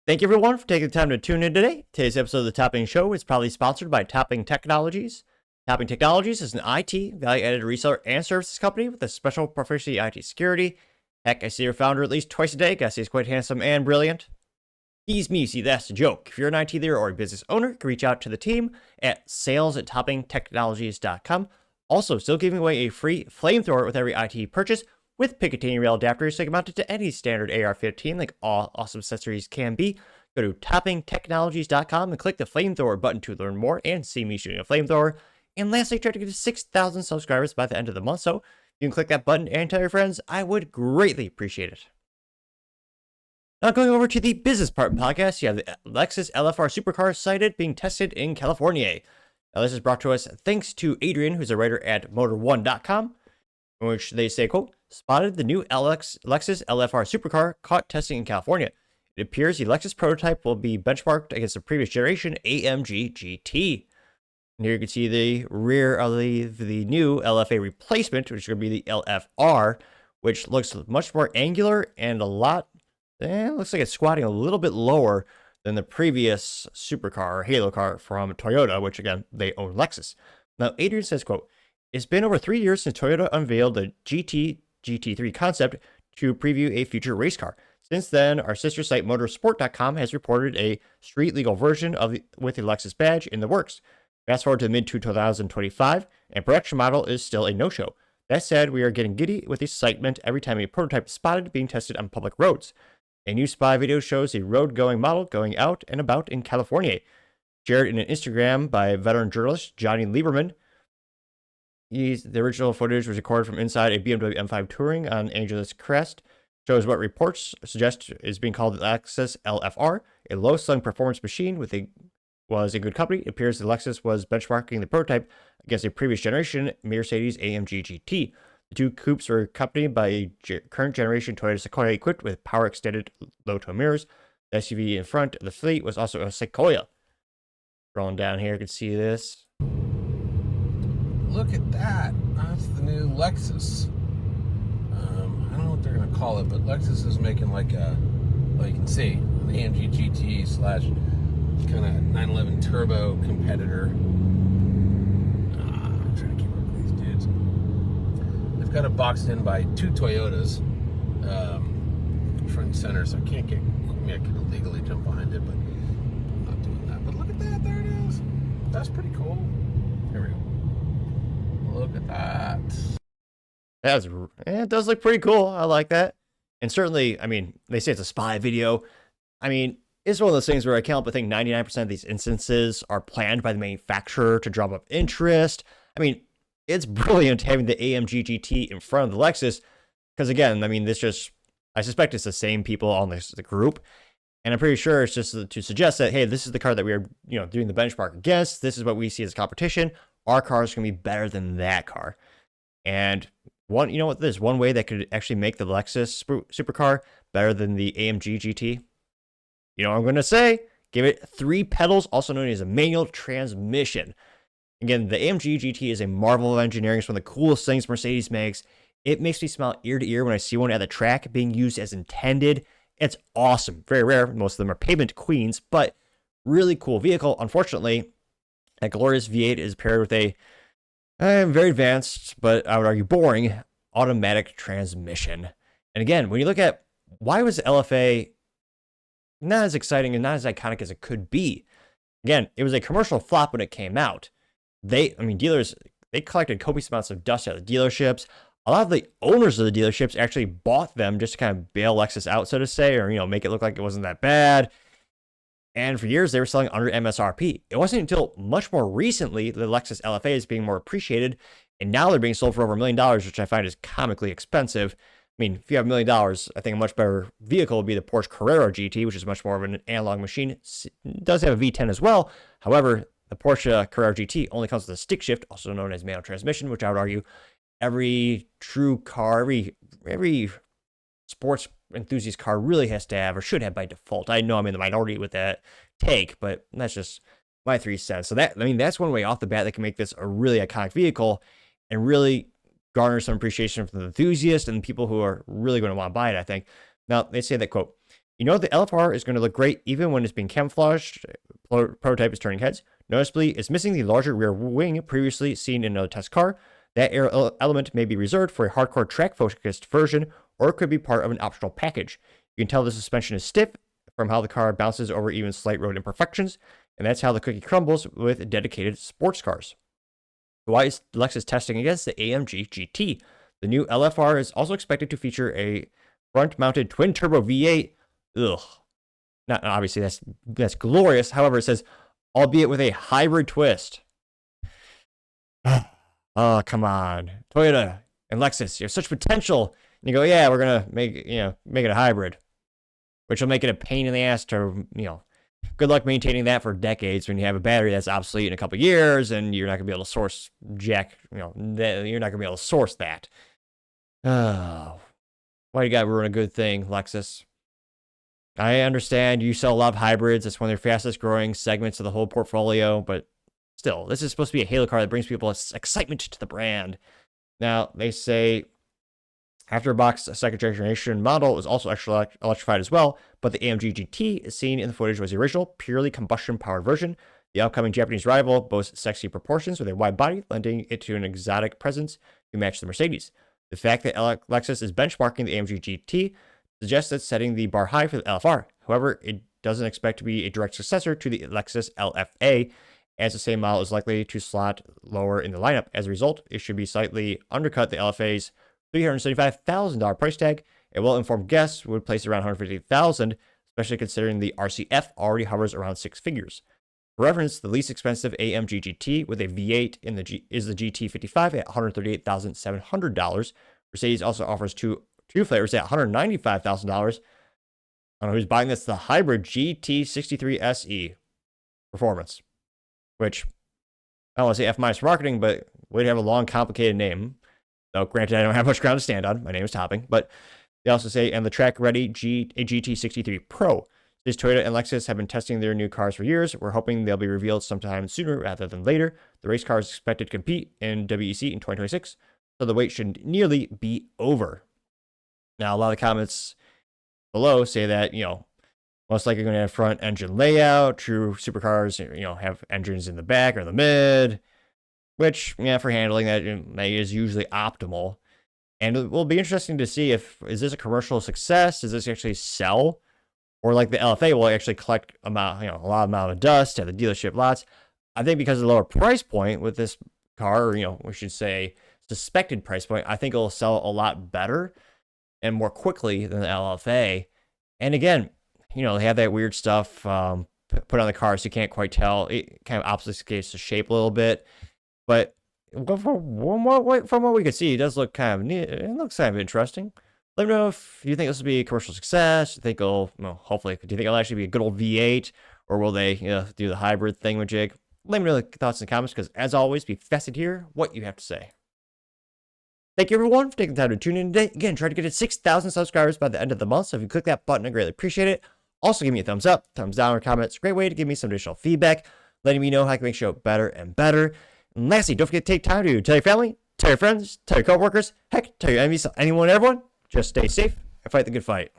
Thank you everyone for taking the time to tune in today. Today's episode of the Topping Show is proudly sponsored by Topping Technologies. Topping Technologies is an IT value-added reseller and services company with a special proficiency in IT security. Heck, I see your founder at least twice a day. Guess he's quite handsome and brilliant. Tease me, see that's a joke. If you're an IT leader or a business owner, you can reach out to the team at sales@toppingtechnologies.com. Also, still giving away a free flamethrower with every IT purchase with Picatinny rail adapters so you can mount it to any standard AR-15 like all awesome accessories can be. Go to toppingtechnologies.com and click the flamethrower button to learn more and see me shooting a flamethrower. And lastly, try to get to 6,000 subscribers by the end of the month, so you can click that button and tell your friends. I would greatly appreciate it. Now going over to the business part of the podcast, you have the Lexus LFR supercar sighted being tested in California. Now this is brought to us thanks to Adrian, who's a writer at motor1.com, in which they say, quote, spotted the new Lexus LFR supercar caught testing in California. It appears the Lexus prototype will be benchmarked against the previous generation AMG GT. And here you can see the rear of the new LFA replacement, which is going to be the LFR, which looks much more angular and looks like it's squatting a little bit lower than the previous supercar or Halo car from Toyota, which again, they own Lexus. Now, Adrian says, quote, it's been over 3 years since Toyota unveiled the GT3 concept to preview a future race car. Since then, our sister site motorsport.com has reported a street legal version with the Lexus badge in the works. Fast forward to mid-2025, and production model is still a no-show. That said, we are getting giddy with excitement every time a prototype is spotted being tested on public roads. A new spy video shows a road-going model going out and about in California. Shared in an Instagram by veteran journalist Johnny Lieberman. The original footage was recorded from inside a BMW M5 Touring on Angeles Crest. Shows what reports suggest is being called the Lexus LFR, a low-slung performance machine was in good company. It appears the Lexus was benchmarking the prototype against a previous generation Mercedes AMG GT. The two coupes were accompanied by a current generation Toyota Sequoia equipped with power extended low-tow mirrors. The SUV in front of the fleet was also a Sequoia. Scrolling down here, you can see this. Look at that. That's the new Lexus. I don't know what they're going to call it, but Lexus is making like you can see, an AMG GT / kind of 911 turbo competitor. I'm trying to keep up with these dudes. They've got it boxed in by two Toyotas, front and center, so I can't get, I could illegally jump behind it, but I'm not doing that. But look at that, there it is. That's pretty cool. Here we go. Look at that. It does look pretty cool. I like that. And certainly, I mean, they say it's a spy video. I mean, it's one of those things where I can't help but think 99% of these instances are planned by the manufacturer to drum up interest. I mean, it's brilliant having the AMG GT in front of the Lexus. Because again, I mean, I suspect it's the same people on the group. And I'm pretty sure it's just to suggest that, hey, this is the car that we are, doing the benchmark against. This is what we see as competition. Our car is going to be better than that car. And there's one way that could actually make the Lexus supercar better than the AMG GT. You know what I'm going to say? Give it 3 pedals, also known as a manual transmission. Again, the AMG GT is a marvel of engineering. It's one of the coolest things Mercedes makes. It makes me smile ear to ear when I see one at the track being used as intended. It's awesome. Very rare. Most of them are pavement queens, but really cool vehicle. Unfortunately, that glorious V8 is paired with a very advanced, but I would argue boring, automatic transmission. And again, when you look at why was the LFA not as exciting and not as iconic as it could be, again, it was a commercial flop when it came out. Dealers, they collected copious amounts of dust at the dealerships. A lot of the owners of the dealerships actually bought them just to kind of bail Lexus out, so to say, or, make it look like it wasn't that bad. And for years, they were selling under MSRP. It wasn't until much more recently the Lexus LFA is being more appreciated, and now they're being sold for over $1 million, which I find is comically expensive. I mean, if you have $1 million, I think a much better vehicle would be the Porsche Carrera GT, which is much more of an analog machine. It does have a V10 as well. However, the Porsche Carrera GT only comes with a stick shift, also known as manual transmission, which I would argue every true car, every sports enthusiast car really has to have or should have by default. I know I'm in the minority with that take, but that's just my 3 cents. So that's one way off the bat that can make this a really iconic vehicle and really garner some appreciation from the enthusiasts and people who are really going to want to buy it, I think. Now, they say that, quote, You know the LFR is going to look great even when it's being camouflaged. Prototype is turning heads. Noticeably, it's missing the larger rear wing previously seen in another test car. That air element may be reserved for a hardcore track-focused version, or it could be part of an optional package. You can tell the suspension is stiff from how the car bounces over even slight road imperfections, and that's how the cookie crumbles with dedicated sports cars. Why is Lexus testing against the AMG GT? The new LFR is also expected to feature a front-mounted twin-turbo V8. Ugh. Not obviously that's glorious. However, it says, albeit with a hybrid twist. Oh, come on. Toyota and Lexus, you have such potential. And you go, yeah, we're gonna make it a hybrid, which will make it a pain in the ass to, good luck maintaining that for decades when you have a battery that's obsolete in a couple of years and you're not gonna be able to source you're not gonna be able to source that. Oh, why you gotta ruin a good thing, Lexus? I understand you sell a lot of hybrids. It's one of their fastest growing segments of the whole portfolio, but still, this is supposed to be a halo car that brings people excitement to the brand. Now, they say after box, a second generation model was also extra electrified as well, but the AMG GT seen in the footage was the original, purely combustion-powered version. The upcoming Japanese rival boasts sexy proportions with a wide body, lending it to an exotic presence to match the Mercedes. The fact that Lexus is benchmarking the AMG GT suggests it's setting the bar high for the LFR. However, it doesn't expect to be a direct successor to the Lexus LFA, as the same model is likely to slot lower in the lineup. As a result, it should be slightly undercut the LFA's $375,000 price tag. A well-informed guess would place it around $150,000, especially considering the RCF already hovers around six figures. For reference, the least expensive AMG GT with a V8 is the GT55 at $138,700. Mercedes also offers two flavors at $195,000. I don't know who's buying this. The hybrid GT63 SE Performance, which I don't want to say F- for marketing, but way to have a long, complicated name. Though, granted, I don't have much ground to stand on. My name is Topping, but they also say, and the track-ready GT63 Pro. This Toyota and Lexus have been testing their new cars for years. We're hoping they'll be revealed sometime sooner rather than later. The race car is expected to compete in WEC in 2026, so the wait should nearly be over. Now, a lot of the comments below say that, most likely going to have front engine layout. True supercars, have engines in the back or the mid, which, for handling that is usually optimal. And it will be interesting to see is this a commercial success? Does this actually sell? Or like the LFA will actually collect a lot of dust at the dealership lots. I think because of the lower price point with this car, or, we should say suspected price point, I think it'll sell a lot better and more quickly than the LFA. And again, they have that weird stuff put on the car so you can't quite tell. It kind of obfuscates the shape a little bit. But from what we could see, it does look kind of neat. It looks kind of interesting. Let me know if you think this will be a commercial success. Do you think hopefully, do you think it'll actually be a good old V8? Or will they do the hybrid thing with Jig? Let me know the thoughts in the comments, because as always, be fascinated to hear what you have to say. Thank you, everyone, for taking the time to tune in today. Again, try to get to 6,000 subscribers by the end of the month. So if you click that button, I greatly appreciate it. Also, give me a thumbs up, thumbs down, or comments. Great way to give me some additional feedback, letting me know how I can make the show better and better. And lastly, don't forget to take time to tell your family, tell your friends, tell your coworkers, heck, tell your enemies, anyone, everyone. Just stay safe and fight the good fight.